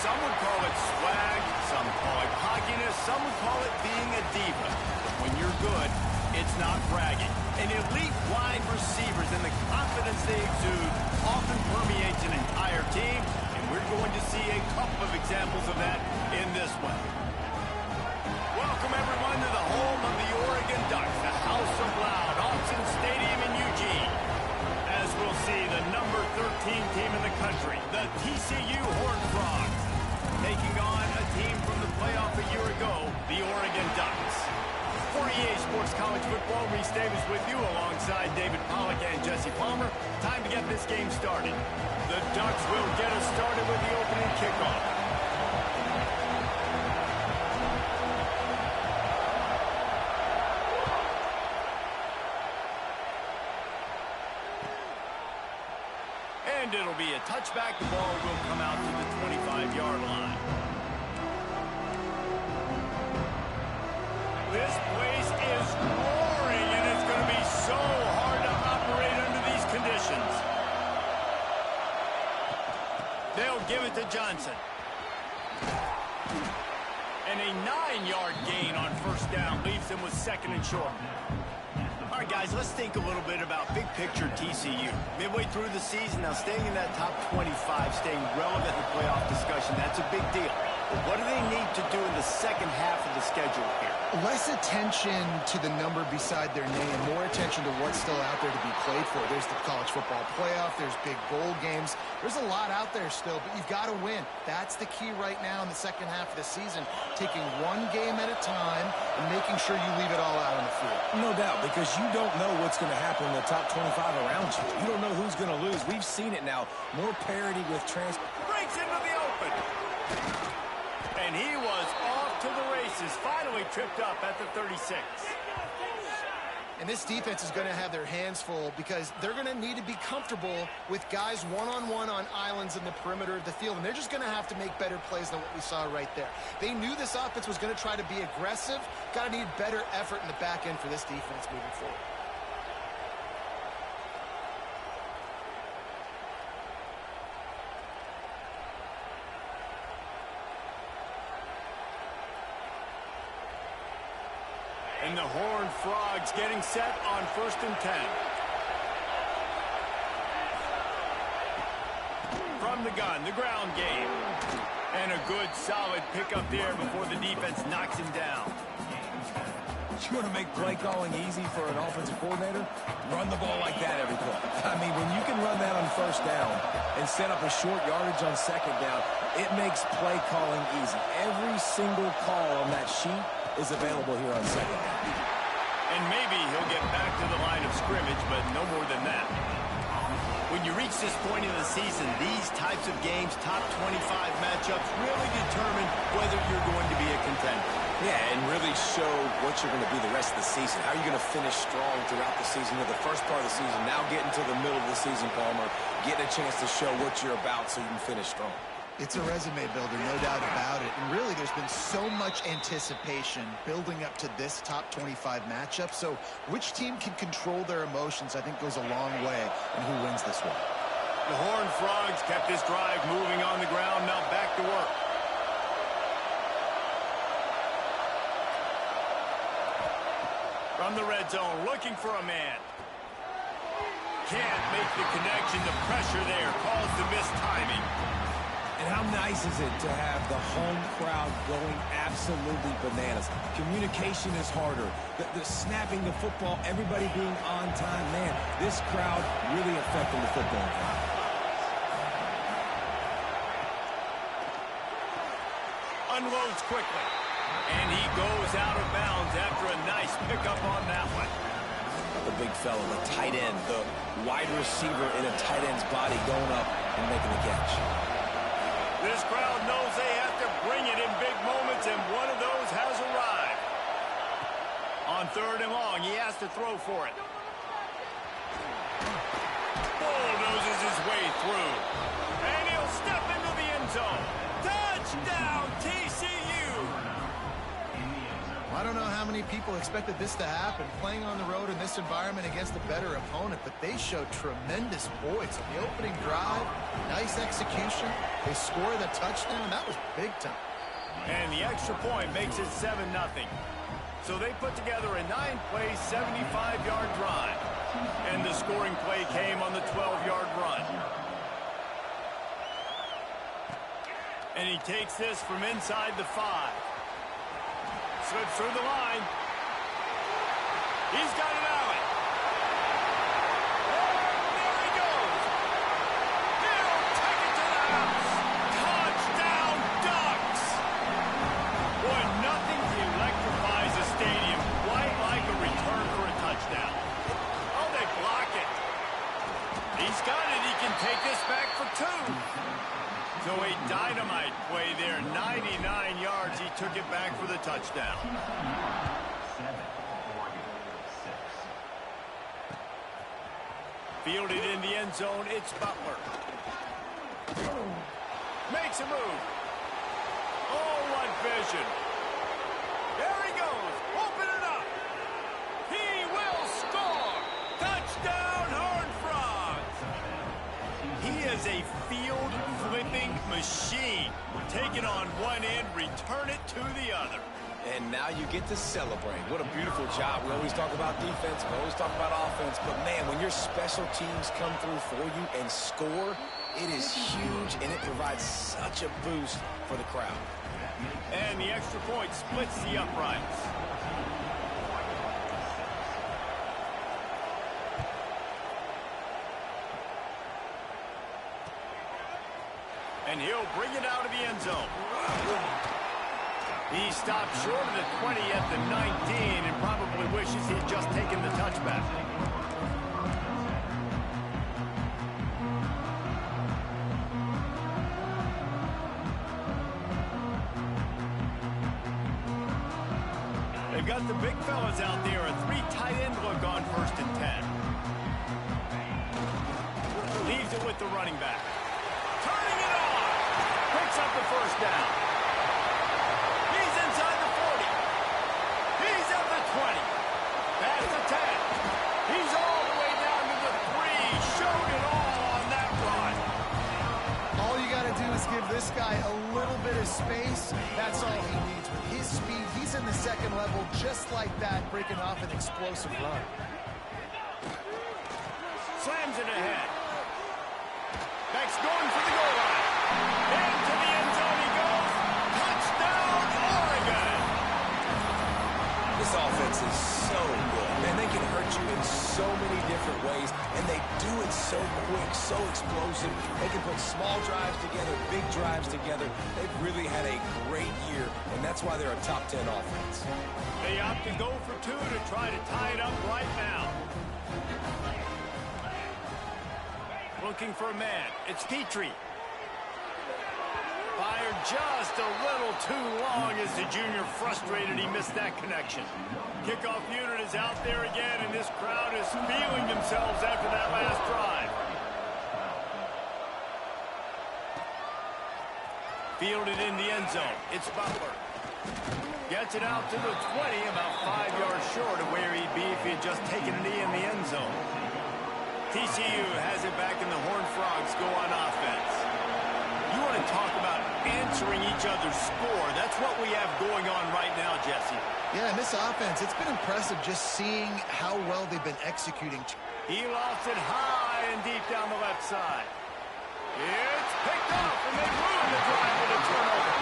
Some would call it swag, some call it cockiness, some would call it being a diva. But when you're good, it's not bragging. And elite wide receivers and the confidence they exude often permeates an entire team, and we're going to see a couple of examples of that in this one. Welcome, everyone, to the home of the Oregon Ducks, the House of Loud, Autzen Stadium in Eugene. As we'll see, the number 13 team in the country, the TCU Horned Frogs, taking on a team from the playoff a year ago, the Oregon Ducks. For EA Sports College Football, Reese Davis with you alongside David Pollack and Jesse Palmer. Time to get this game started. The Ducks will get us started with the opening kickoff. And it'll be a touchback. The ball will come out to the 25-yard line. This place is roaring, and it's going to be so hard to operate under these conditions. They'll give it to Johnson. And a 9-yard gain on first down leaves them with second and short. All right, guys, let's think a little bit about big picture TCU. Midway through the season, now staying in that top 25, staying relevant in the playoff discussion, that's a big deal. But what do they need to do in the second half of the schedule here? Less attention to the number beside their name, more attention to what's still out there to be played for. There's the college football playoff, there's big bowl games. There's a lot out there still, but you've got to win. That's the key right now in the second half of the season, taking one game at a time and making sure you leave it all out on the field. No doubt, because you don't know what's going to happen in the top 25 around you. You don't know who's going to lose. We've seen it now. More parity with transfer. Breaks into the open. And he was off to the races, finally tripped up at the 36. And this defense is going to have their hands full because they're going to need to be comfortable with guys one-on-one on islands in the perimeter of the field. And they're just going to have to make better plays than what we saw right there. They knew this offense was going to try to be aggressive. Got to need better effort in the back end for this defense moving forward. And the Horned Frogs getting set on 1st and 10. From the gun, the ground game. And a good, solid pickup there before the defense knocks him down. You want to make play calling easy for an offensive coordinator? Run the ball like that every play. I mean, when you can run that on 1st down and set up a short yardage on 2nd down, it makes play calling easy. Every single call on that sheet is available here on 2nd down. And maybe he'll get back to the line of scrimmage, but no more than that. When you reach this point in the season, these types of games, top 25 matchups, really determine whether you're going to be a contender. Yeah, and really show what you're going to be the rest of the season. How are you going to finish strong throughout the season? You know, the first part of the season, now getting to the middle of the season, Palmer, getting a chance to show what you're about so you can finish strong. It's a resume builder, no doubt about it. And really, there's been so much anticipation building up to this top 25 matchup. So which team can control their emotions, I think, goes a long way in who wins this one. The Horned Frogs kept this drive moving on the ground. Now back to work. From the red zone, looking for a man. Can't make the connection. The pressure there caused the missed timing. And how nice is it to have the home crowd going absolutely bananas? Communication is harder. The snapping the football, everybody being on time. Man, this crowd really affecting the football game. Unloads quickly. And he goes out of bounds after a nice pickup on that one. The big fella, the tight end, the wide receiver in a tight end's body going up and making the catch. This crowd knows they have to bring it in big moments, and one of those has arrived. On 3rd and long, he has to throw for it. Bulldozes his way through. And he'll step into the end zone. Touchdown, TCU! I don't know how many people expected this to happen, playing on the road in this environment against a better opponent, but they showed tremendous poise on the opening drive. Nice execution. They score the touchdown. That was big time. And the extra point makes it 7-0. So they put together a 9-play, 75-yard drive. And the scoring play came on the 12-yard run. And he takes this from inside the 5. Slips through the line. He's got an alley. And there he goes. He'll take it to the house. Touchdown, Ducks. Boy, nothing electrifies a stadium quite like a return for a touchdown. Oh, they block it. He's got it. He can take this back for 2. So a dynamite play there, 99 yards. He took it back for the touchdown. Fielded in the end zone, it's Butler. Makes a move. Oh, what vision. There he goes. Open it up. He will score. Touchdown, Horned Frogs. He is a field-flipping machine. Take it on one end, return it to the other. And now you get to celebrate. What a beautiful job. We always talk about defense. We always talk about offense. But, man, when your special teams come through for you and score, it is huge, and it provides such a boost for the crowd. And the extra point splits the uprights. And he'll bring it out of the end zone. He stopped short of the 20 at the 19 and probably wishes he had just taken the touchback. They've got the big fellas out there. A 3 tight end look on 1st and 10. Leaves it with the running back. Turning it on. Picks up the 1st down. He's inside the 40. He's at the 20. Past the 10. He's all the way down to the 3. Showed it all on that run. All you got to do is give this guy a little bit of space. That's all he needs. With his speed, he's He's in the second level just like that, breaking off an explosive run. Slams it ahead. Beck's going for the goal line. Into the end zone he goes. Touchdown, Oregon! This offense is so good. Man, they can hurt you in so many different ways, and they do it so quick, so explosive. They can put small drives together, big drives together. They've really had a great year, and that's why they're a top 10 offense. They opt to go for two to try to tie it up right now. Looking for a man. It's Petrie. Fired just a little too long as the junior frustrated he missed that connection. Kickoff unit is out there again, and this crowd is feeling themselves after that last drive. Fielded in the end zone. It's Butler. Gets it out to the 20, about 5 yards short of where he'd be if he had just taken a knee in the end zone. TCU has it back, and the Horned Frogs go on offense. You want to talk about answering each other's score. That's what we have going on right now, Jesse. Yeah, and this offense, it's been impressive just seeing how well they've been executing. He lost it high and deep down the left side. It's picked off, and they ruin the drive with a turnover.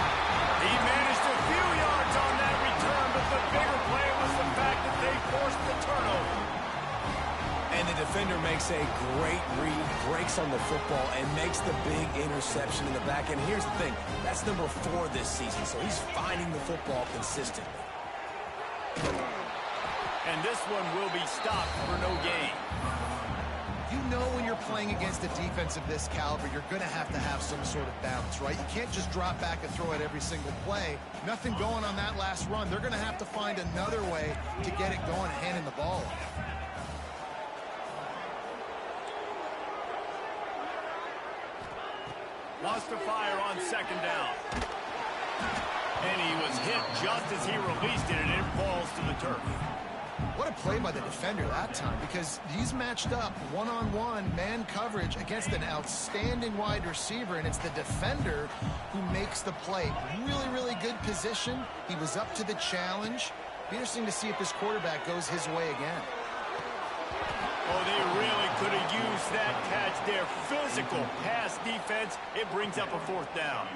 He managed a few yards on that return, but the bigger play was the fact that they forced the turnover. And the defender makes a great read, breaks on the football, and makes the big interception in the back. And here's the thing, that's number 4 this season, so he's finding the football consistently. And this one will be stopped for no gain. You know when you're playing against a defense of this caliber, you're going to have some sort of balance, right? You can't just drop back and throw it every single play. Nothing going on that last run. They're going to have to find another way to get it going, handing the ball off. Wants to fire on second down. And he was hit just as he released it, and it falls to the turf. What a play by the defender that time, because he's matched up one-on-one man coverage against an outstanding wide receiver, and it's the defender who makes the play. Really, really good position. He was up to the challenge. Be interesting to see if this quarterback goes his way again. Oh, they really could have used that catch there. Physical pass defense. It brings up a 4th down.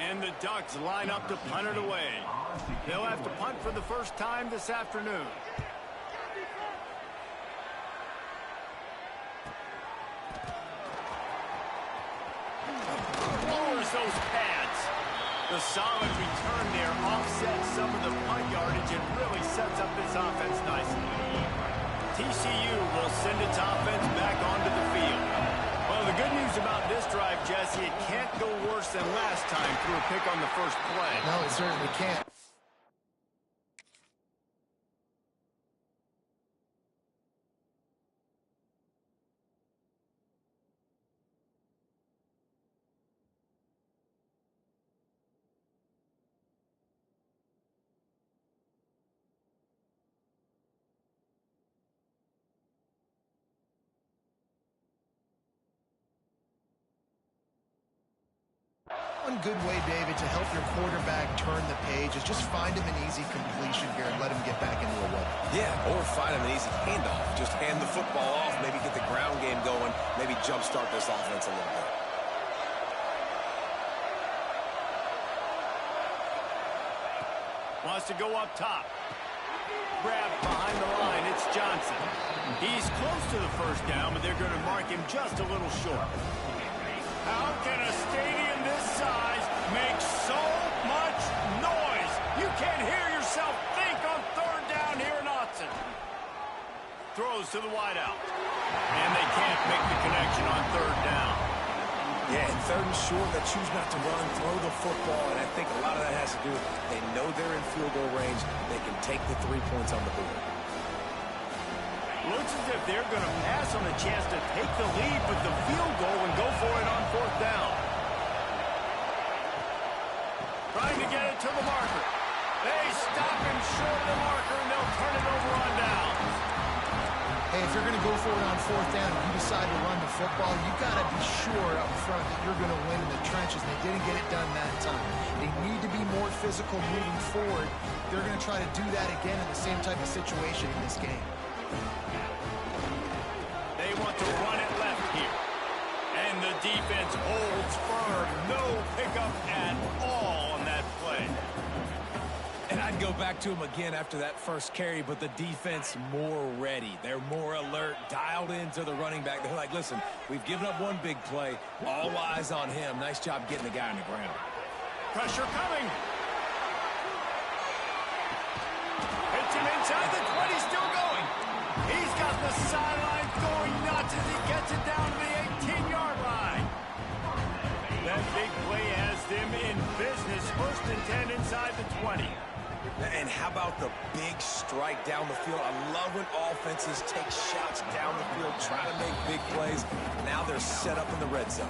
And the Ducks line up to punt it away. They'll have to punt for the first time this afternoon. Lowers those pads. The solid return there offsets some of the punt yardage and really sets up this offense nicely. TCU will send its offense back onto the field. Well, the good news about this drive, Jesse, it can't go worse than last time through a pick on the first play. No, it certainly can't. One good way, David, to help your quarterback turn the page is just find him an easy completion here and let him get back into a rhythm. Yeah, or find him an easy handoff. Just hand the football off, maybe get the ground game going, maybe jumpstart this offense a little bit. Wants to go up top. Grab behind the line. It's Johnson. He's close to the first down, but they're going to mark him just a little short. How can a stadium this size make so much noise? You can't hear yourself think on 3rd down here in Autzen. Throws to the wideout. And they can't make the connection on 3rd down. Yeah, and 3rd and short, they choose not to run, throw the football, and I think a lot of that has to do with they know they're in field goal range. They can take the 3 points on the board. Looks as if they're going to pass on the chance to take the lead with the field goal and go for it on 4th down. Trying to get it to the marker. They stop him short of the marker, and they'll turn it over on downs. Hey, if you're going to go for it on fourth down and you decide to run the football, you've got to be sure up front that you're going to win in the trenches. They didn't get it done that time. They need to be more physical moving forward. They're going to try to do that again in the same type of situation in this game. They want to run it left here. And the defense holds firm. No pickup at all on that play. And I'd go back to him again after that first carry, but the defense more ready. They're more alert, dialed into the running back. They're like, listen, we've given up one big play. All eyes on him. Nice job getting the guy on the ground. Pressure coming. Hits him inside the 20, still going. He's got the sideline going nuts as he gets it down to the 18-yard line. That big play has them in business. 1st and 10 inside the 20. And how about the big strike down the field? I love when offenses take shots down the field, try to make big plays. Now they're set up in the red zone.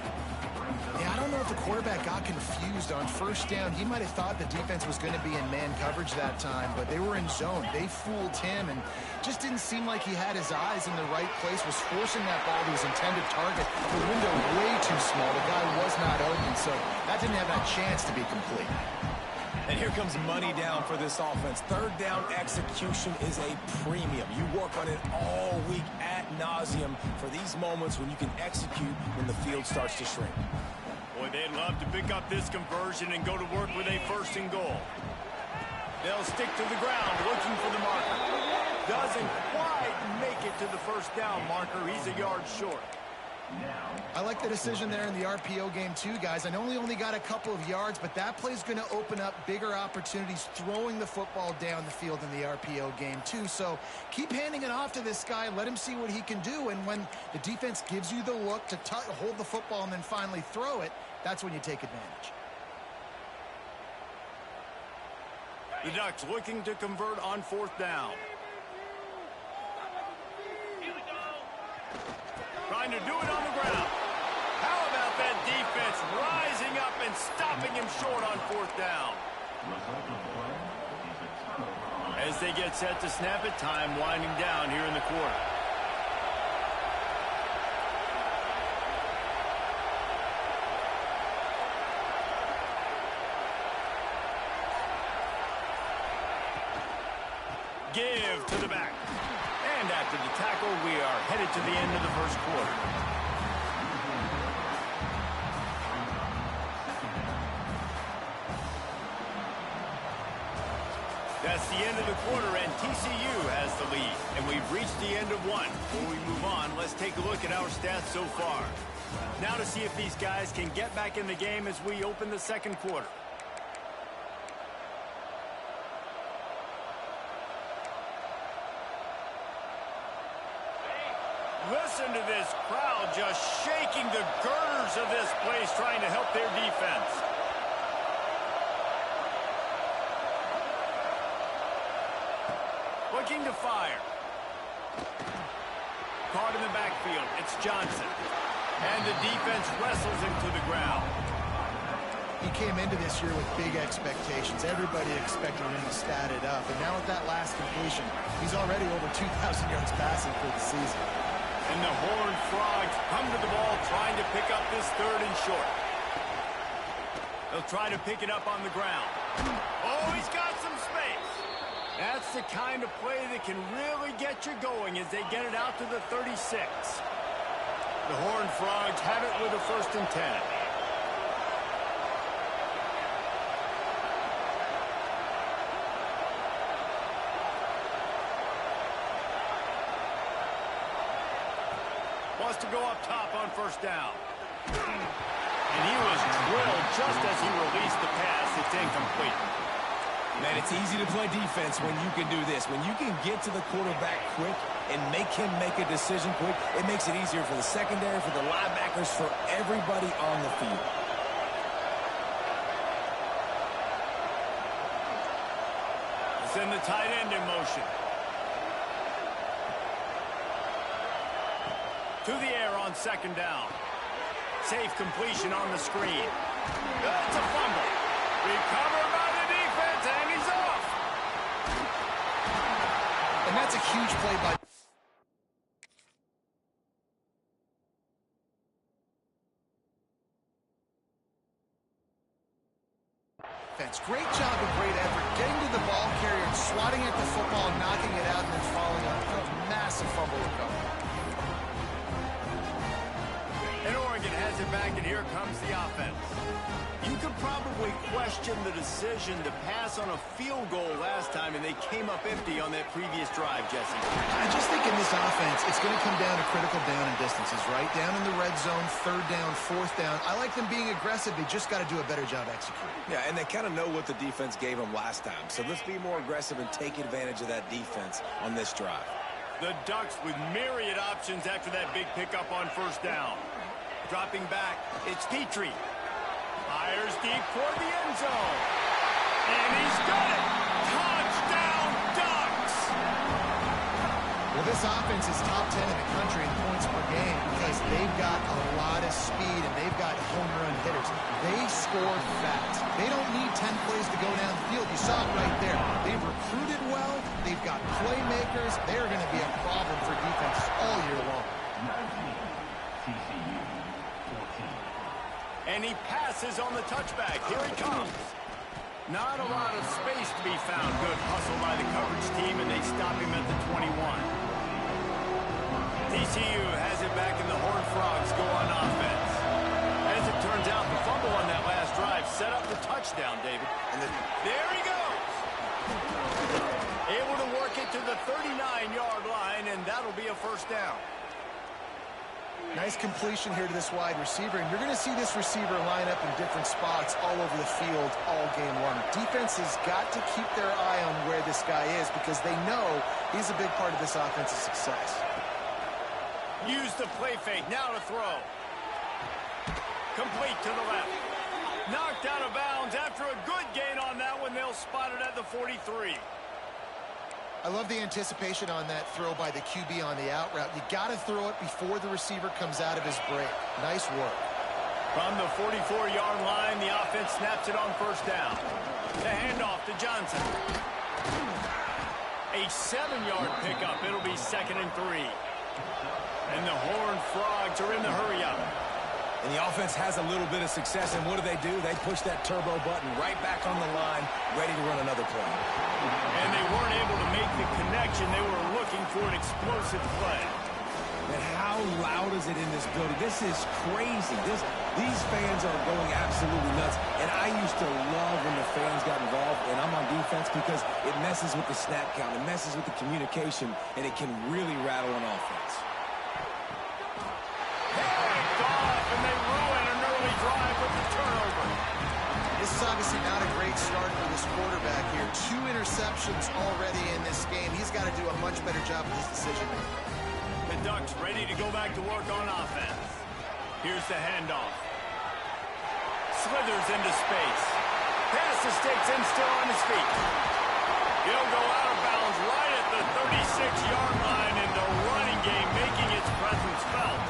Yeah, I don't know if the quarterback got confused on first down. He might have thought the defense was going to be in man coverage that time, but they were in zone. They fooled him and just didn't seem like he had his eyes in the right place, was forcing that ball to his intended target. The window way too small. The guy was not open, so that didn't have that chance to be complete. And here comes money down for this offense. 3rd down execution is a premium. You work on it all week ad nauseum for these moments when you can execute when the field starts to shrink. Boy, they'd love to pick up this conversion and go to work with a 1st and goal. They'll stick to the ground looking for the marker. Doesn't quite make it to the 1st down marker. He's a yard short. I like the decision there in the RPO game too, guys. I know he only got a couple of yards, but that play's going to open up bigger opportunities throwing the football down the field in the RPO game too. So keep handing it off to this guy. Let him see what he can do. And when the defense gives you the look to hold the football and then finally throw it, that's when you take advantage. The Ducks looking to convert on 4th down. Trying to do it on the ground. How about that defense rising up and stopping him short on 4th down? As they get set to snap it, time winding down here in the quarter. Give to the back. And after the tackle, we are headed to the end of the 1st quarter. That's the end of the quarter, and TCU has the lead. And we've reached the end of one. Before we move on, let's take a look at our stats so far. Now to see if these guys can get back in the game as we open the 2nd quarter. Listen to this crowd just shaking the girders of this place, trying to help their defense. Looking to fire. Caught in the backfield. It's Johnson. And the defense wrestles him to the ground. He came into this year with big expectations. Everybody expected him to stat it up. And now with that last completion, he's already over 2,000 yards passing for the season. And the Horned Frogs come to the ball trying to pick up this 3rd and short. They'll try to pick it up on the ground. Oh, he's got some space. That's the kind of play that can really get you going as they get it out to the 36. The Horned Frogs have it with a 1st and 10. Wants to go up top on 1st down. And he was drilled just as he released the pass. It's incomplete. Man, it's easy to play defense when you can do this. When you can get to the quarterback quick and make him make a decision quick, it makes it easier for the secondary, for the linebackers, for everybody on the field. Send the tight end in motion. To the air on 2nd down. Safe completion on the screen. It's a fumble. Recovered by the defense, and he's off. And that's a huge play by... offense. Great job and great effort. Getting to the ball carrier and swatting at the football, knocking it out, and then following up for a massive fumble recovery. And Oregon has it back, and here comes the offense. You could probably question the decision to pass on a field goal last time, and they came up empty on that previous drive, Jesse. I just think in this offense, it's going to come down to critical down and distances, right? Down in the red zone, third down, fourth down. I like them being aggressive. They just got to do a better job executing. Yeah, and they kind of know what the defense gave them last time. So let's be more aggressive and take advantage of that defense on this drive. The Ducks with myriad options after that big pickup on first down. Dropping back, it's Petrie. Fires deep toward the end zone. And he's got it! Touchdown, Ducks! Well, this offense is top 10 in the country in points per game because they've got a lot of speed and they've got home run hitters. They score fast. They don't need 10 plays to go down the field. You saw it right there. They've recruited well. They've got playmakers. They're going to be a problem for defenses all year long. And he passes on the touchback. Here he comes. Not a lot of space to be found. Good hustle by the coverage team, and they stop him at the 21. TCU has it back, and the Horned Frogs go on offense. As it turns out, the fumble on that last drive set up the touchdown, David. And there he goes. Able to work it to the 39-yard line, and that'll be a first down. Nice completion here to this wide receiver, and you're going to see this receiver line up in different spots all over the field all game long. Defense has got to keep their eye on where this guy is because they know he's a big part of this offense's success. Use the play fake, now to throw. Complete to the left. Knocked out of bounds after a good gain on that one. They'll spot it at the 43. I love the anticipation on that throw by the QB on the out route. You got to throw it before the receiver comes out of his break. Nice work. From the 44-yard line, the offense snaps it on first down. The handoff to Johnson. A 7-yard pickup. It'll be 2nd and 3. And the Horned Frogs are in the hurry-up. And the offense has a little bit of success, and what do? They push that turbo button right back on the line, ready to run another play. And they weren't able to make the connection. They were looking for an explosive play. And how loud is it in this building? This is crazy. These fans are going absolutely nuts. And I used to love when the fans got involved, and I'm on defense because it messes with the snap count. It messes with the communication, and it can really rattle an offense. And they ruin an early drive with the turnover. This is obviously not a great start for this quarterback here. 2 interceptions already in this game. He's got to do a much better job with his decision-making. The Ducks ready to go back to work on offense. Here's the handoff. Slithers into space. Passes takes him still on his feet. He'll go out of bounds right at the 36-yard line, and the running game making its presence felt.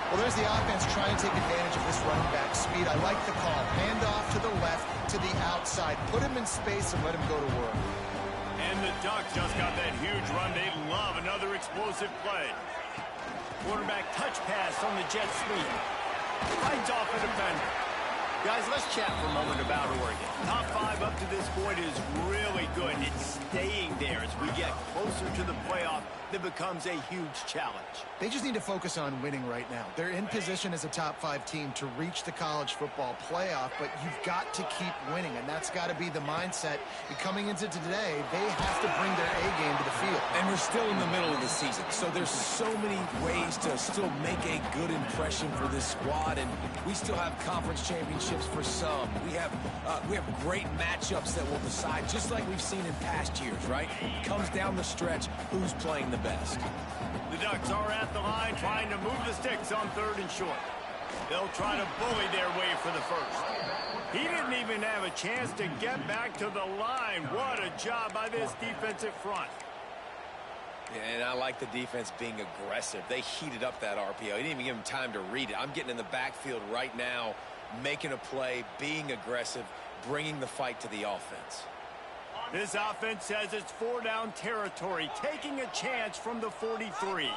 Well, there's the offense trying to take advantage of this running back speed. I like the call. Hand off to the left, to the outside. Put him in space and let him go to work. And the Ducks just got that huge run. They love another explosive play. Quarterback touch pass on the jet sweep. Fights off the defender. Guys, let's chat for a moment about Oregon. Top 5 up to this point is really good. It's staying there as we get closer to the playoff. That becomes a huge challenge. They just need to focus on winning right now. They're in position as a top 5 team to reach the college football playoff, but you've got to keep winning, and that's got to be the mindset. And coming into today, they have to bring their A game to the field. And we're still in the middle of the season, so there's so many ways to still make a good impression for this squad, and we still have conference championships for some. We have great matchups that will decide, just like we've seen in past years, right? Comes down the stretch, who's playing the best. The Ducks are at the line trying to move the sticks on 3rd and short. They'll try to bully their way for the first. He didn't even have a chance to get back to the line. What a job by this defensive front. Yeah, and I like the defense being aggressive. They heated up that RPO. He didn't even give him time to read it. I'm getting in the backfield right now, making a play, being aggressive, bringing the fight to the offense. This offense says it's 4-down territory, taking a chance from the 43.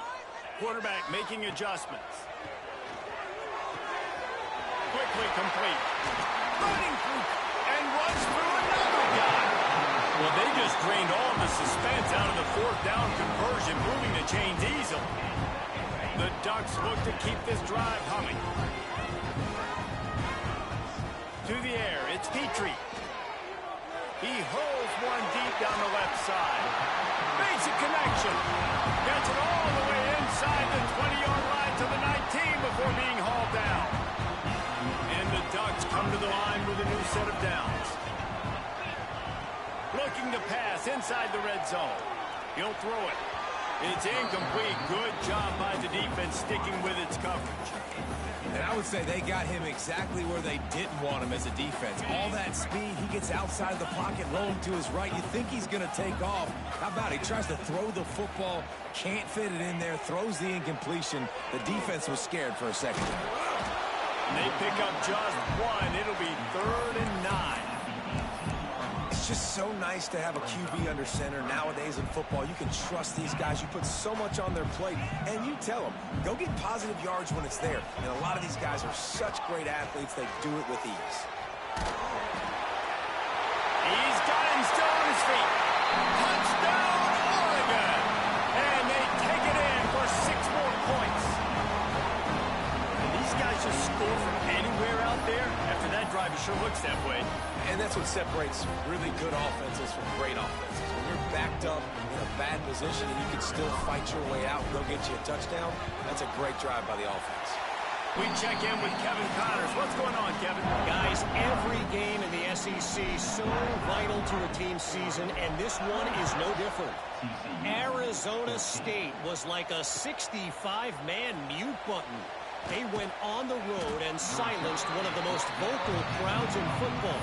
Quarterback making adjustments. Quickly complete. Running through and runs Well, they just drained all the suspense out of the fourth down conversion, moving the chains easily. The Ducks look to keep this drive humming. To the air, it's Petrie. He hurls one deep down the left side. Makes a connection. Gets it all the way inside the 20-yard line to the 19 before being hauled down. And the Ducks come to the line with a new set of downs. Looking to pass inside the red zone. He'll throw it. It's incomplete. Good job by the defense sticking with its coverage. And I would say they got him exactly where they didn't want him as a defense. All that speed, he gets outside the pocket, rolling to his right. You think he's going to take off. How about he tries to throw the football, can't fit it in there, throws the incompletion. The defense was scared for a second. And they pick up just one. It'll be 3rd and 9. It's just so nice to have a QB under center. Nowadays in football, you can trust these guys. You put so much on their plate, and you tell them, go get positive yards when it's there. And a lot of these guys are such great athletes, they do it with ease. He's got him still on his feet. Touchdown, Oregon! And they take it in for 6 more points. And these guys just score from anywhere out there. After that drive, it sure looks that way. And that's what separates really good offenses from great offenses. When you're backed up in a bad position and you can still fight your way out and go get you a touchdown, that's a great drive by the offense. We check in with Kevin Connors. What's going on, Kevin? Guys, every game in the SEC so vital to a team's season, and this one is no different. Arizona State was like a 65-man mute button. They went on the road and silenced one of the most vocal crowds in football.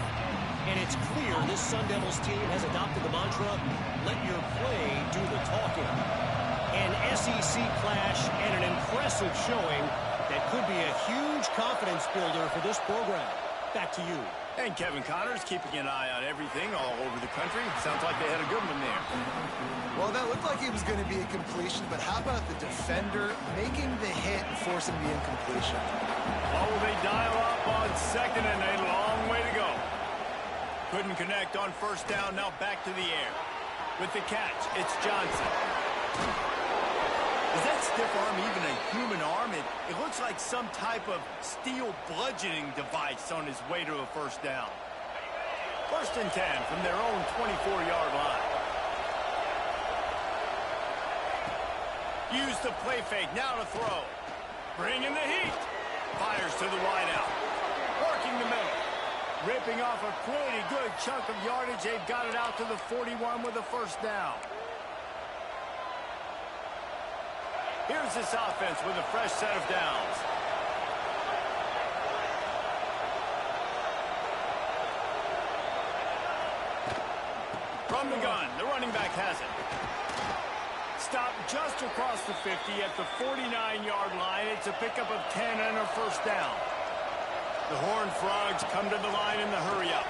And it's clear this Sun Devils team has adopted the mantra, let your play do the talking. An SEC clash and an impressive showing that could be a huge confidence builder for this program. Back to you. And Kevin Connors keeping an eye on everything all over the country. Sounds like they had a good one there. Well, that looked like it was going to be a completion, but how about the defender making the hit and forcing the incompletion? Oh, they dial up on 2nd and a long way to go. Couldn't connect on 1st down, now back to the air. With the catch, it's Johnson. Is that stiff arm even a human arm? It looks like some type of steel bludgeoning device on his way to a 1st down. 1st and 10 from their own 24-yard line. Use the play fake, now to throw. Bringing the heat. Fires to the wideout. Working the middle. Ripping off a pretty good chunk of yardage. They've got it out to the 41 with a 1st down. Here's this offense with a fresh set of downs. From the gun, the running back has it. Stop just across the 50 at the 49-yard line. It's a pickup of 10 and a 1st down. The Horned Frogs come to the line in the hurry-up.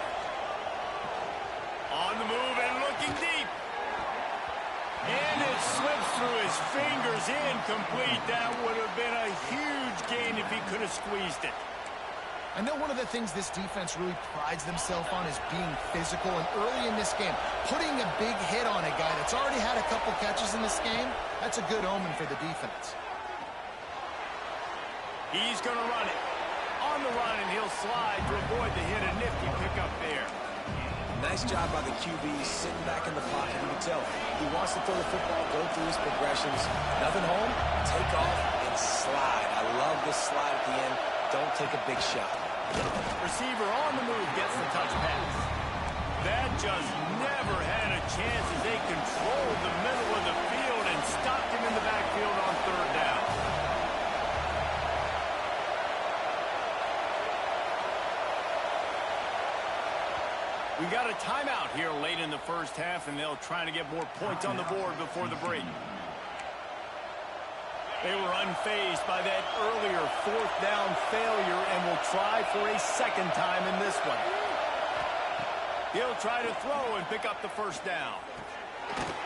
On the move and looking deep. And it slips through his fingers, incomplete. That would have been a huge gain if he could have squeezed it. I know one of the things this defense really prides themselves on is being physical, and early in this game, putting a big hit on a guy that's already had a couple catches in this game, that's a good omen for the defense. He's going to run it. On the run, and he'll slide to avoid the hit. A nifty pickup there. Nice job by the QB, sitting back in the pocket. You can tell he wants to throw the football, go through his progressions. Nothing home, take off, and slide. I love this slide at the end. Don't take a big shot. Receiver on the move gets the touch pass. That just never had a chance as they controlled the middle of the field and stopped him in the backfield on 3rd down. We got a timeout here late in the 1st half, and they'll try to get more points on the board before the break. They were unfazed by that earlier 4th down failure and will try for a 2nd time in this one. He'll try to throw and pick up the 1st down.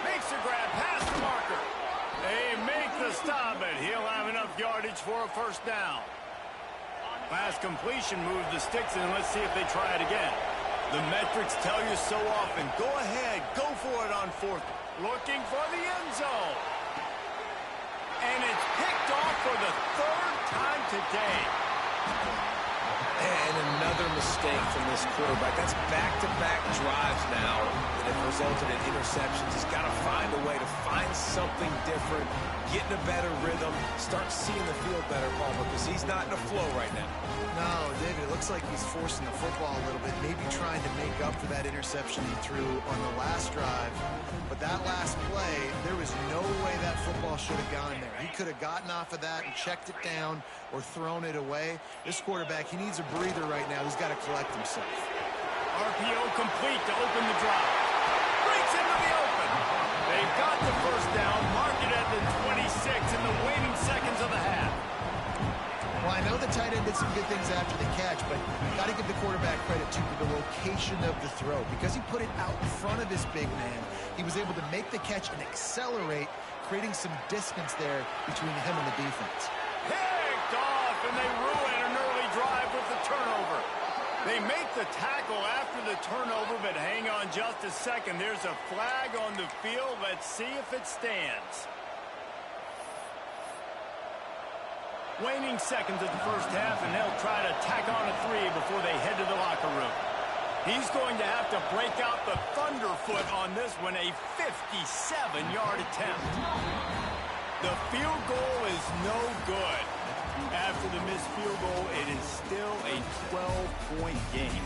Makes a grab past the marker. They make the stop, but he'll have enough yardage for a 1st down. Pass completion, move the sticks, and let's see if they try it again. The metrics tell you so often. Go ahead. Go for it on fourth. Looking for the end zone. And it's picked off for the third time today. And another mistake from this quarterback. That's back-to-back drives now that have resulted in interceptions. He's got to find a way to find something different, get in a better rhythm, start seeing the field better, Paul, because he's not in a flow right now. No, David, it looks like he's forcing the football a little bit, maybe trying to make up for that interception he threw on the last drive. But that last play, there was no way that football should have gone there. He could have gotten off of that and checked it down or thrown it away. This quarterback, he needs a breather right now. He's got to collect himself. RPO complete to open the drive. Breaks into the open. They've got the first down, mark it at the 26 in the waning seconds of the half. Well, I know the tight end did some good things after the catch, but got to give the quarterback credit, too, for the location of the throw. Because he put it out in front of his big man, he was able to make the catch and accelerate, creating some distance there between him and the defense. Picked off, and they ruin an early drive with the turnover. They make the tackle after the turnover, but hang on just a second. There's a flag on the field. Let's see if it stands. Waning seconds of the first half, and they'll try to tack on a 3 before they head to the locker room. He's going to have to break out the thunderfoot on this one, a 57-yard attempt. The field goal is no good. After the missed field goal, it is still a 12-point game.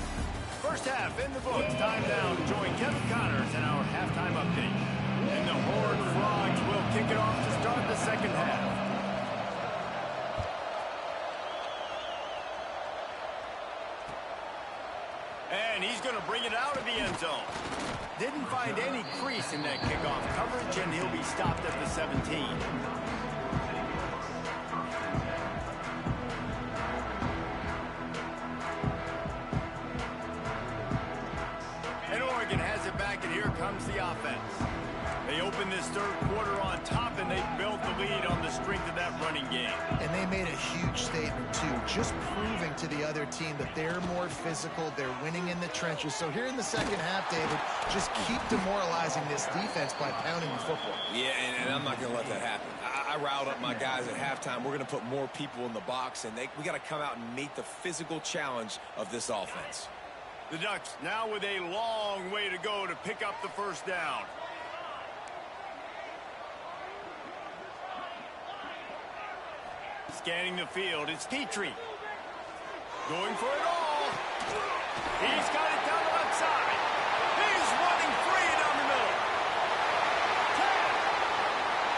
First half in the books. Time now to join Kevin Connors in our halftime update. And the Horned Frogs will kick it off to start the second half. And he's going to bring it out of the end zone. Didn't find any crease in that kickoff coverage, and he'll be stopped at the 17. And Oregon has it back, and here comes the offense. They open this third quarter on top, and they built the lead on the strength of that running game. And they made a huge statement, too, just proving to the other team that they're more physical, they're winning in the trenches. So here in the second half, David, just keep demoralizing this defense by pounding the football. Yeah, and I'm not going to let that happen. I riled up my guys at halftime. We're going to put more people in the box, and we got to come out and meet the physical challenge of this offense. The Ducks now with a long way to go to pick up the first down. Scanning the field, it's Petrie. Going for it all. He's got it down the left side. He's running free down the middle.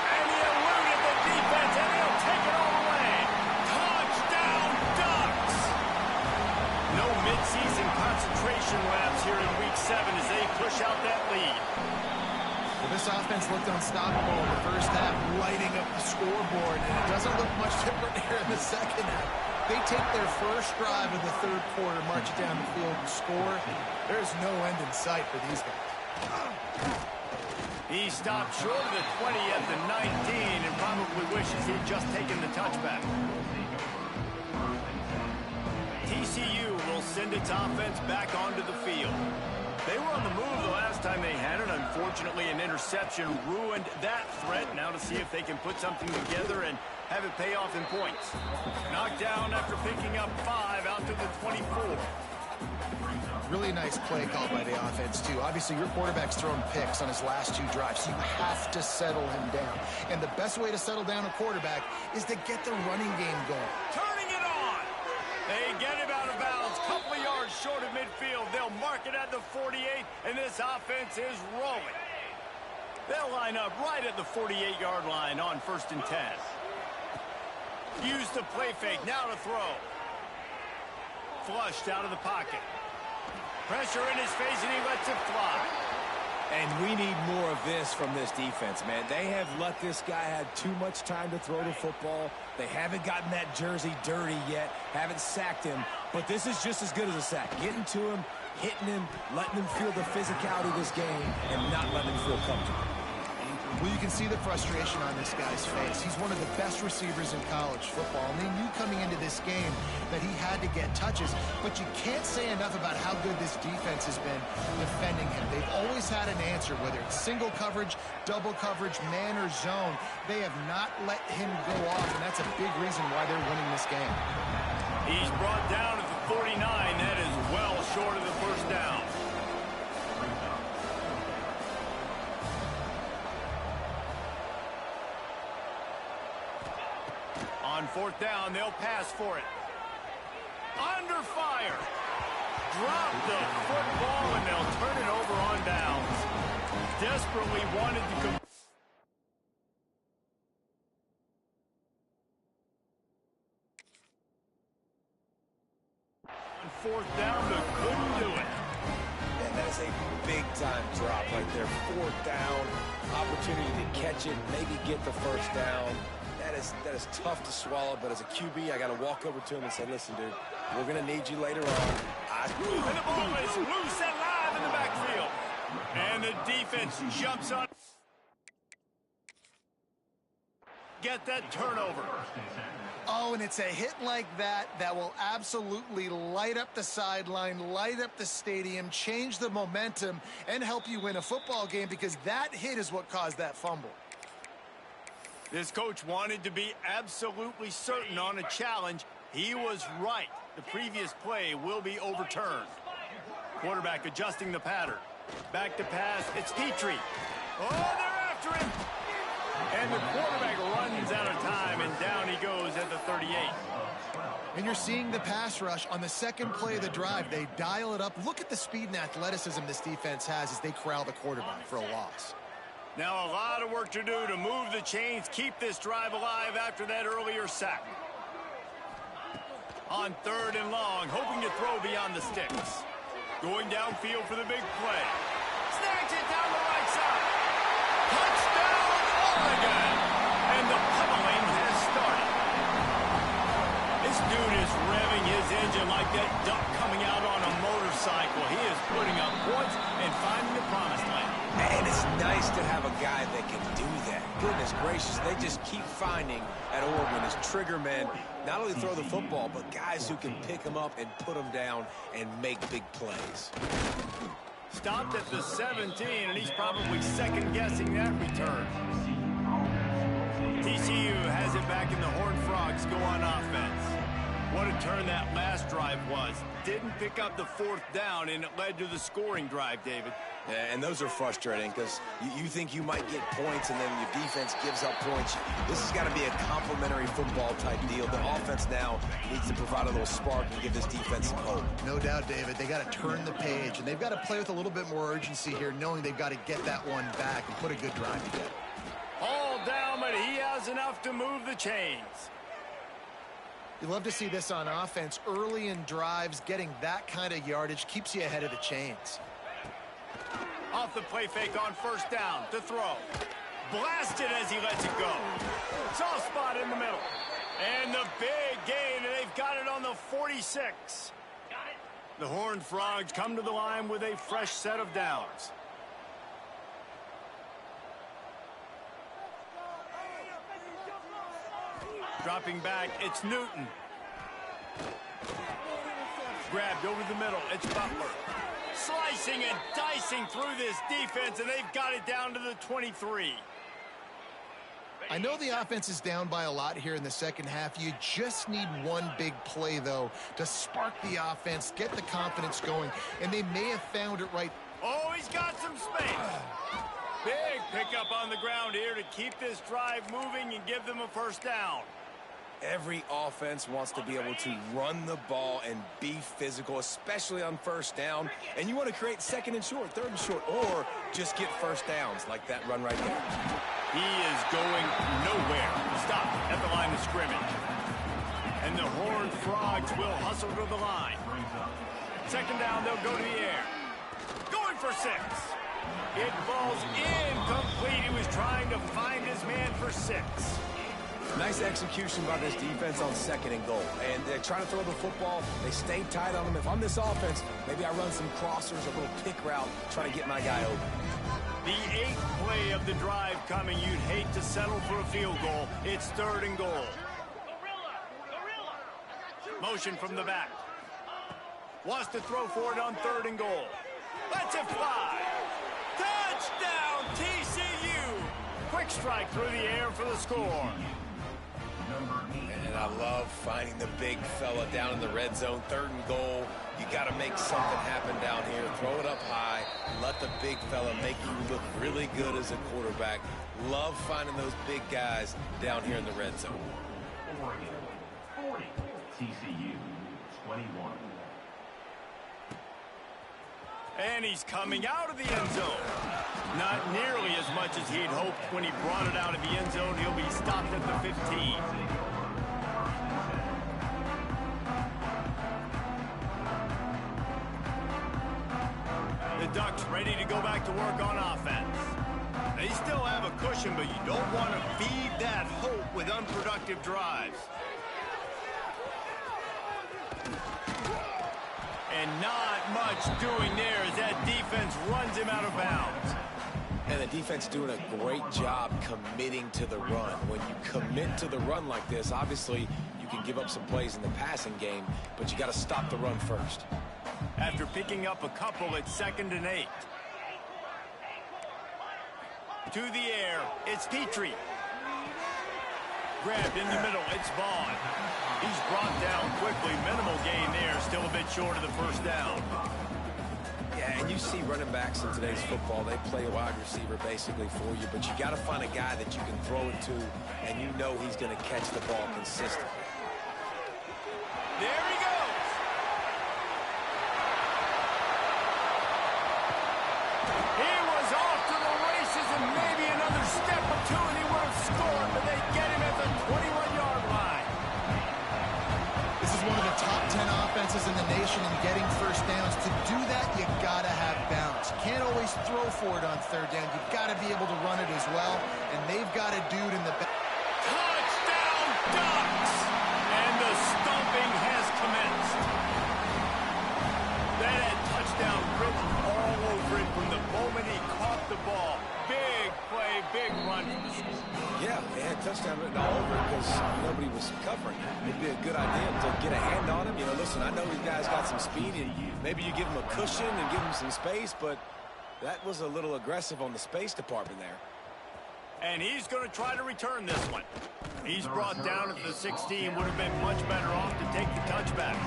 And he eluded the defense, and he'll take it all the way. Touchdown, Ducks! No midseason concentration laps here in Week 7 as they push out that lead. Well, this offense looked unstoppable in the first half, lighting up the scoreboard, and it doesn't look much different here in the second half. They take their first drive of the third quarter, march it down the field, and score. There's no end in sight for these guys. He stopped short of the 20 at the 19 and probably wishes he'd just taken the touchback. TCU will send its offense back onto the field. They were on the move the last time they had it. Unfortunately, an interception ruined that threat. Now to see if they can put something together and have it pay off in points. Knocked down after picking up 5 out to the 24. Really nice play call by the offense, too. Obviously, your quarterback's thrown picks on his last 2 drives, so you have to settle him down. And the best way to settle down a quarterback is to get the running game going. Turning it on. They get him out of bounds. Couple of yards short of midfield. They'll mark it at the 48, and this offense is rolling. They'll line up right at the 48-yard line on 1st and 10. Use the play fake. Now to throw. Flushed out of the pocket. Pressure in his face, and he lets it fly. And we need more of this from this defense, man. They have let this guy have too much time to throw the football. They haven't gotten that jersey dirty yet, haven't sacked him. But this is just as good as a sack. Getting to him, hitting him, letting him feel the physicality of this game, and not letting him feel comfortable. Well, you can see the frustration on this guy's face. He's one of the best receivers in college football, and they knew coming into this game that he had to get touches, but you can't say enough about how good this defense has been defending him. They've always had an answer, whether it's single coverage, double coverage, man or zone. They have not let him go off, and that's a big reason why they're winning this game. He's brought down at the 49. That is well short of the first down. On fourth down, they'll pass for it. Under fire. Drop the football, and they'll turn it over on downs. Desperately wanted to come. On fourth down, but couldn't do it. And that is a big-time drop right there. Fourth down, opportunity to catch it, maybe get the first down. That is tough to swallow, but as a QB, I got to walk over to him and say, listen, dude, we're going to need you later on. And the ball is loose and live in the backfield. And the defense jumps on. Get that turnover. Oh, and it's a hit like that that will absolutely light up the sideline, light up the stadium, change the momentum, and help you win a football game, because that hit is what caused that fumble. This coach wanted to be absolutely certain on a challenge. He was right. The previous play will be overturned. Quarterback adjusting the pattern. Back to pass. It's Petrie. Oh, they're after him. And the quarterback runs out of time, and down he goes at the 38. And you're seeing the pass rush on the second play of the drive. They dial it up. Look at the speed and athleticism this defense has as they corral the quarterback for a loss. Now a lot of work to do to move the chains, keep this drive alive after that earlier sack. On third and long, hoping to throw beyond the sticks. Going downfield for the big play. Snags it down the right side. Touchdown, Oregon! And the pummeling has started. This dude is revving his engine like that duck coming out on a motorcycle. He is putting up points and finding the promised land. And it's nice to have a guy that can do that. Goodness gracious, they just keep finding at Oregon as trigger men, not only throw the football, but guys who can pick them up and put them down and make big plays. Stopped at the 17, and he's probably second-guessing that return. TCU has it back, and the Horned Frogs go on offense. What a turn that last drive was. Didn't pick up the fourth down, and it led to the scoring drive, David. Yeah, and those are frustrating because you think you might get points, and then your defense gives up points. This has got to be a complementary football type deal. The offense now needs to provide a little spark and give this defense some hope. No doubt, David. They got to turn the page, and they've got to play with a little bit more urgency here, knowing they've got to get that one back and put a good drive together. All down, but he has enough to move the chains. You love to see this on offense. Early in drives, getting that kind of yardage keeps you ahead of the chains. Off the play fake on first down to throw. Blasted as he lets it go. Soft spot in the middle. And the big gain, and they've got it on the 46. The Horned Frogs come to the line with a fresh set of downs. Dropping back, it's Newton. Grabbed over the middle, it's Butler. Slicing and dicing through this defense, and they've got it down to the 23. I know the offense is down by a lot here in the second half. You just need one big play, though, to spark the offense, get the confidence going, and they may have found it right. Oh, he's got some space. Big pickup on the ground here to keep this drive moving and give them a first down. Every offense wants to be able to run the ball and be physical, especially on first down. And you want to create second and short, third and short, or just get first downs like that run right there. He is going nowhere. Stop at the line of scrimmage. And the Horned Frogs will hustle to the line. Second down, they'll go to the air. Going for 6. It falls incomplete. He was trying to find his man for 6. Nice execution by this defense on second and goal. And they're trying to throw the football. They stay tight on them. If I'm this offense, maybe I run some crossers, a little pick route, try to get my guy open. The 8th play of the drive coming, you'd hate to settle for a field goal. It's 3rd and goal. Motion from the back. Wants to throw for it on 3rd and goal. Lets it fly. Touchdown, TCU. Quick strike through the air for the score. And I love finding the big fella down in the red zone. 3rd and goal. You got to make something happen down here. Throw it up high. Let the big fella make you look really good as a quarterback. Love finding those big guys down here in the red zone. Oregon 40, TCU 21. And he's coming out of the end zone. Not nearly as much as he'd hoped when he brought it out of the end zone. He'll be stopped at the 15. The Ducks ready to go back to work on offense. They still have a cushion, but you don't want to feed that hope with unproductive drives. And not much doing there as that defense runs him out of bounds. And the defense doing a great job committing to the run. When you commit to the run like this, obviously you can give up some plays in the passing game, but you got to stop the run first. After picking up a couple, it's 2nd and 8. To the air, it's Petrie. Grabbed in the middle, it's Vaughn. He's brought down quickly. Minimal gain there, still a bit short of the 1st down. Yeah, and you see running backs in today's football, they play a wide receiver basically for you, but you got to find a guy that you can throw it to, and you know he's going to catch the ball consistently. There he goes. He was off to the races and maybe another step or two and he would have scored, but they get him at the 21-yard line. This is one of the top 10 offenses in the nation in getting 1st downs. To do that, you got to have balance. You can't always throw for it on 3rd down. You've got to be able to run it as well, and they've got a dude in the back. Touchdown, Ducks! And the stomping has commenced. That had touchdown written all over it from the moment he caught the ball. Big play, big run. Yeah, they had touchdown written all over it because nobody was covering it. It'd be a good idea to get a hand on him. You know, listen, I know these guys got some speed, and maybe you give him a cushion and give him some space, but that was a little aggressive on the space department there. And he's going to try to return this one. He's brought down at the 16. Would have been much better off to take the touchback.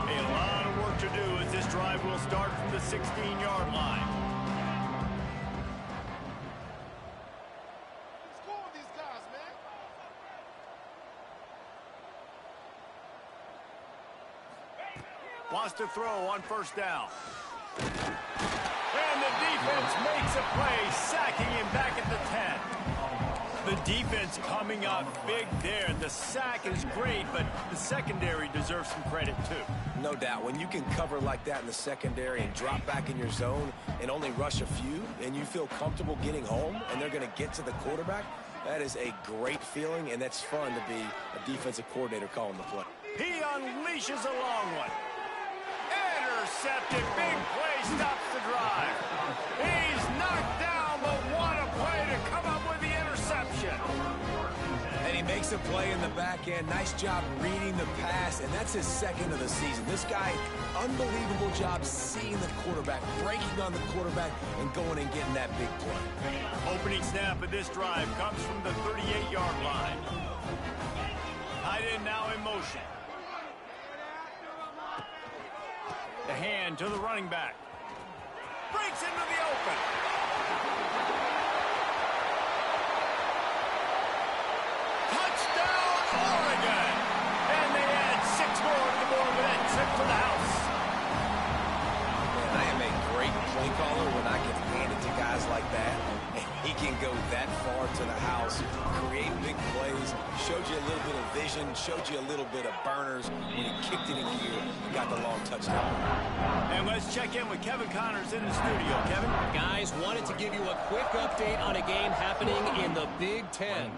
A lot of work to do as this drive will start from the 16-yard line. Wants to throw on 1st down. And the defense makes a play, sacking him back at the 10. The defense coming up big there. The sack is great, but the secondary deserves some credit too. No doubt. When you can cover like that in the secondary and drop back in your zone and only rush a few, and you feel comfortable getting home, and they're going to get to the quarterback, that is a great feeling, and that's fun to be a defensive coordinator calling the play. He unleashes a long one. Intercepted. Big play stops the drive. He's knocked down, but what a play to come up with the interception. And he makes a play in the back end. Nice job reading the pass, and that's his 2nd of the season. This guy, unbelievable job seeing the quarterback, breaking on the quarterback, and going and getting that big play. Opening snap of this drive comes from the 38-yard line. Tight end now in motion. The hand to the running back. Breaks into the open. Touchdown, Oregon! And they add 6 more to the board with that trip to the house. Man, I am a great play caller when I can hand it to guys like that. And he can go that far to the house, create big plays, showed you a little bit of vision, showed you a little bit of burners when he kicked it in gear and got the long touchdown. And let's check in with Kevin Connors in the studio. Kevin? Guys, wanted to give you a quick update on a game happening in the Big Ten.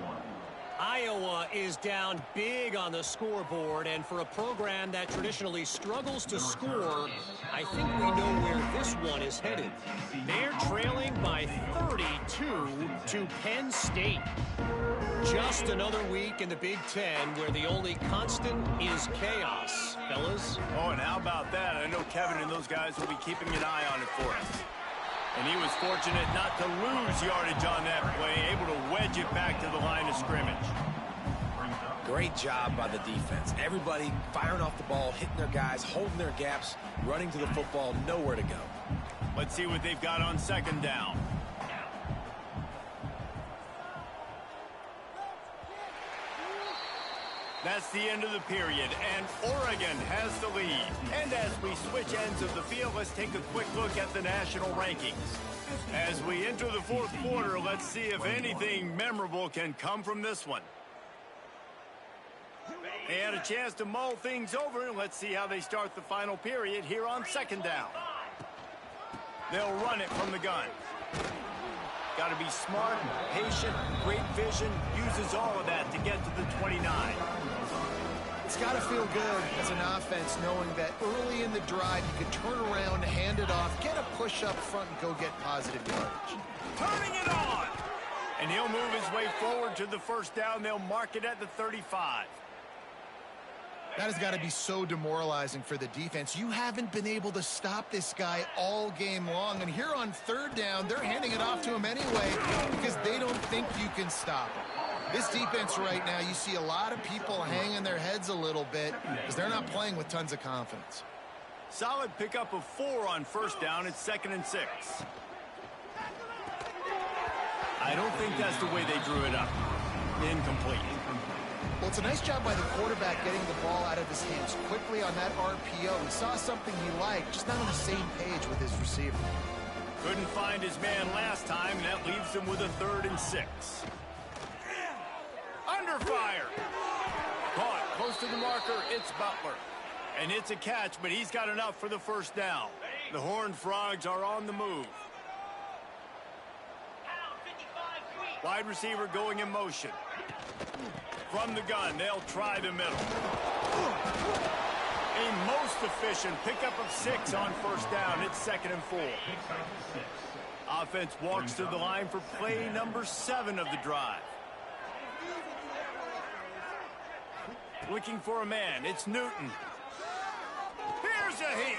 Iowa is down big on the scoreboard, and for a program that traditionally struggles to score, I think we know where this one is headed. They're trailing by to Penn State. Just another week in the Big Ten where the only constant is chaos, fellas. Oh, and how about that? I know Kevin and those guys will be keeping an eye on it for us. And he was fortunate not to lose yardage on that play, able to wedge it back to the line of scrimmage. Great job by the defense. Everybody firing off the ball, hitting their guys, holding their gaps, running to the football, nowhere to go. Let's see what they've got on second down. That's the end of the period, and Oregon has the lead. And as we switch ends of the field, let's take a quick look at the national rankings. As we enter the fourth quarter, let's see if anything memorable can come from this one. They had a chance to mull things over, and let's see how they start the final period here on second down. They'll run it from the gun. Got to be smart, patient, great vision, uses all of that to get to the 29. It's got to feel good as an offense knowing that early in the drive you can turn around, hand it off, get a push up front, and go get positive yardage. Turning it on! And he'll move his way forward to the first down. They'll mark it at the 35. That has got to be so demoralizing for the defense. You haven't been able to stop this guy all game long. And here on third down, they're handing it off to him anyway because they don't think you can stop him. This defense right now, you see a lot of people hanging their heads a little bit because they're not playing with tons of confidence. Solid pickup of 4 on first down. It's 2nd and 6. I don't think that's the way they drew it up. Incomplete. Well, it's a nice job by the quarterback getting the ball out of his hands quickly on that RPO. He saw something he liked, just not on the same page with his receiver. Couldn't find his man last time, and that leaves him with a 3rd and 6. Under fire. Caught close to the marker. It's Butler. And it's a catch, but he's got enough for the first down. The Horned Frogs are on the move. Wide receiver going in motion. From the gun, they'll try the middle. A most efficient pickup of 6 on first down. It's 2nd and 4. Offense walks to the line for play number 7 of the drive. Looking for a man. It's Newton. Here's a heat.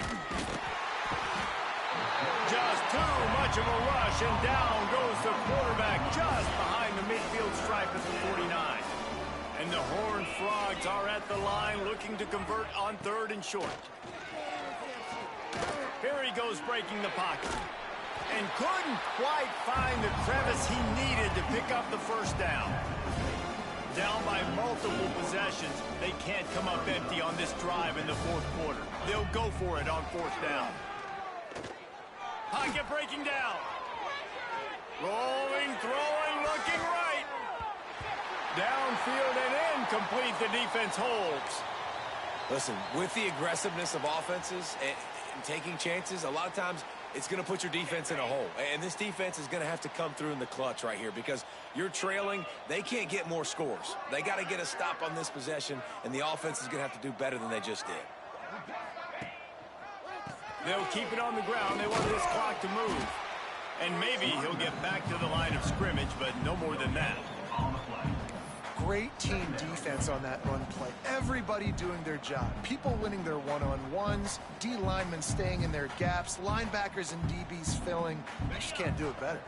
Just too much of a rush, and down goes the quarterback just behind the midfield stripe at the 49. And the Horned Frogs are at the line looking to convert on 3rd and short. Here he goes breaking the pocket. And couldn't quite find the crevice he needed to pick up the first down. Down by multiple possessions, they can't come up empty on this drive in the fourth quarter. They'll go for it on 4th down. Pocket breaking down. Rolling, throwing, looking right. Downfield and incomplete. The defense holds. Listen, with the aggressiveness of offenses and taking chances, a lot of times it's going to put your defense in a hole. And this defense is going to have to come through in the clutch right here because you're trailing. They can't get more scores. They got to get a stop on this possession, and the offense is going to have to do better than they just did. They'll keep it on the ground. They want this clock to move. And maybe he'll get back to the line of scrimmage, but no more than that. Great team defense on that run play. Everybody doing their job. People winning their one-on-ones, D linemen staying in their gaps, linebackers and DBs filling. They just can't do it better.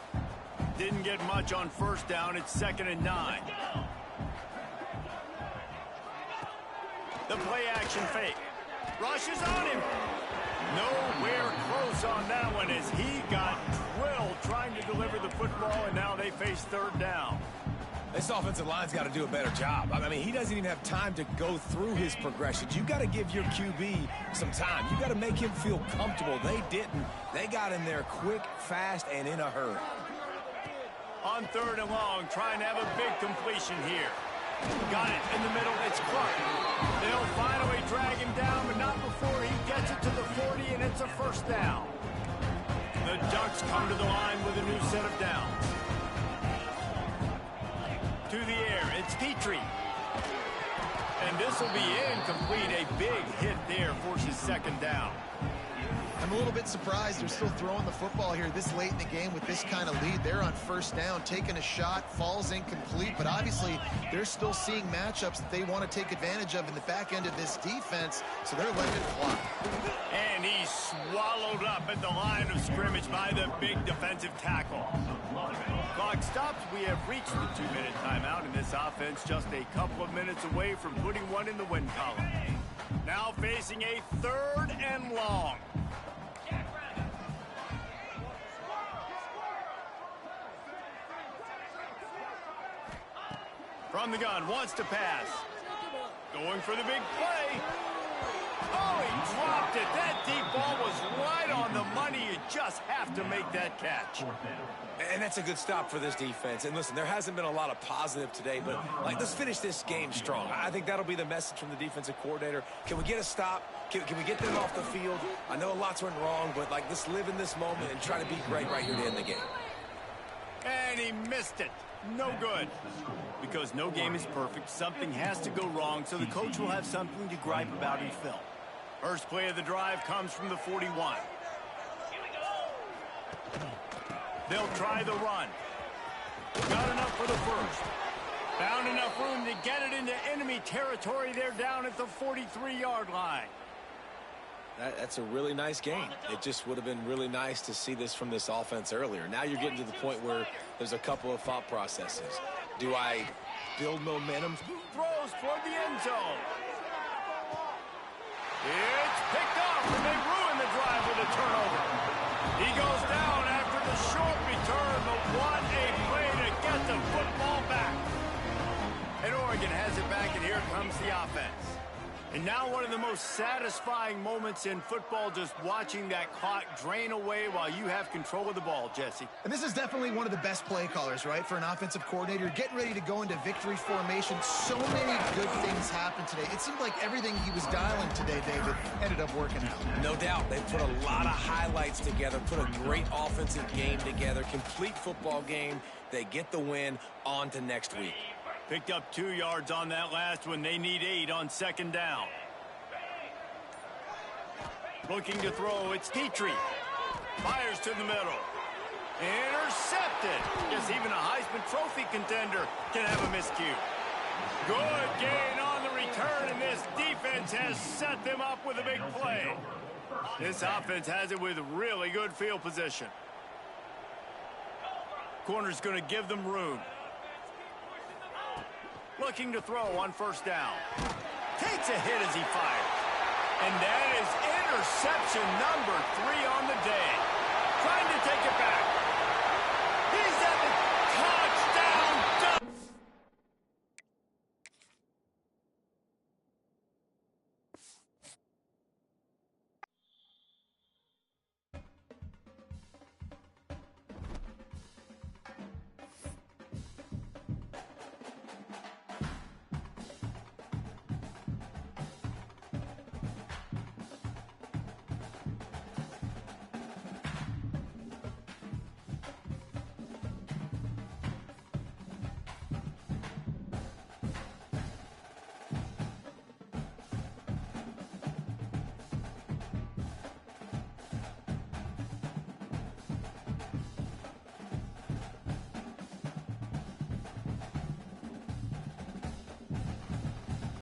Didn't get much on first down. It's 2nd and 9. The play action fake. Rushes on him. Nowhere close on that one as he got drilled trying to deliver the football, and now they face 3rd down. This offensive line's got to do a better job. I mean, he doesn't even have time to go through his progressions. You got to give your QB some time. You got to make him feel comfortable. They didn't. They got in there quick, fast, and in a hurry. On 3rd and long, trying to have a big completion here. Got it in the middle. It's Clark. They'll finally drag him down, but not before he gets it to the 40, and it's a first down. The Ducks come to the line with a new set of downs. To the air, it's Petrie. And this will be incomplete. A big hit there forces 2nd down. I'm a little bit surprised they're still throwing the football here this late in the game with this kind of lead. They're on first down, taking a shot, falls incomplete, but obviously they're still seeing matchups that they want to take advantage of in the back end of this defense, so they're letting it fly. And he's swallowed up at the line of scrimmage by the big defensive tackle. Clock stops. We have reached the 2-minute timeout, and this offense just a couple of minutes away from putting one in the win column. Now facing a 3rd and long. From the gun, wants to pass. Going for the big play. Oh, he dropped it. That deep ball was right on the money. You just have to make that catch. And that's a good stop for this defense. And listen, there hasn't been a lot of positive today, but let's finish this game strong. I think that'll be the message from the defensive coordinator. Can we get a stop? Can we get them off the field? I know lots went wrong, but let's live in this moment and try to be great right here to end the game. And he missed it. No good. Because no game is perfect, something has to go wrong, so the coach will have something to gripe about in film. First play of the drive comes from the 41. They'll try the run. Got enough for the first. Found enough room to get it into enemy territory. They're down at the 43-yard line. That's a really nice game. It just would have been really nice to see this from this offense earlier. Now you're getting to the point where there's a couple of thought processes. Do I build momentum? Throws toward the end zone. It's picked off, and they ruin the drive with a turnover. He goes down after the short return, but what a play to get the football back. And Oregon has it back, and here comes the offense. And now one of the most satisfying moments in football, just watching that clock drain away while you have control of the ball, Jesse. And this is definitely one of the best play callers, right, for an offensive coordinator. Getting ready to go into victory formation. So many good things happened today. It seemed like everything he was dialing today, David, ended up working out. No doubt. They put a lot of highlights together, put a great offensive game together, complete football game. They get the win. On to next week. Picked up 2 yards on that last one. They need 8 on second down. Looking to throw, it's Petrie. Fires to the middle. Intercepted. Guess even a Heisman Trophy contender can have a miscue. Good gain on the return, and this defense has set them up with a big play. This offense has it with really good field position. Corner's going to give them room. Looking to throw on first down. Takes a hit as he fires. And that is interception number 3 on the day. Trying to take it back.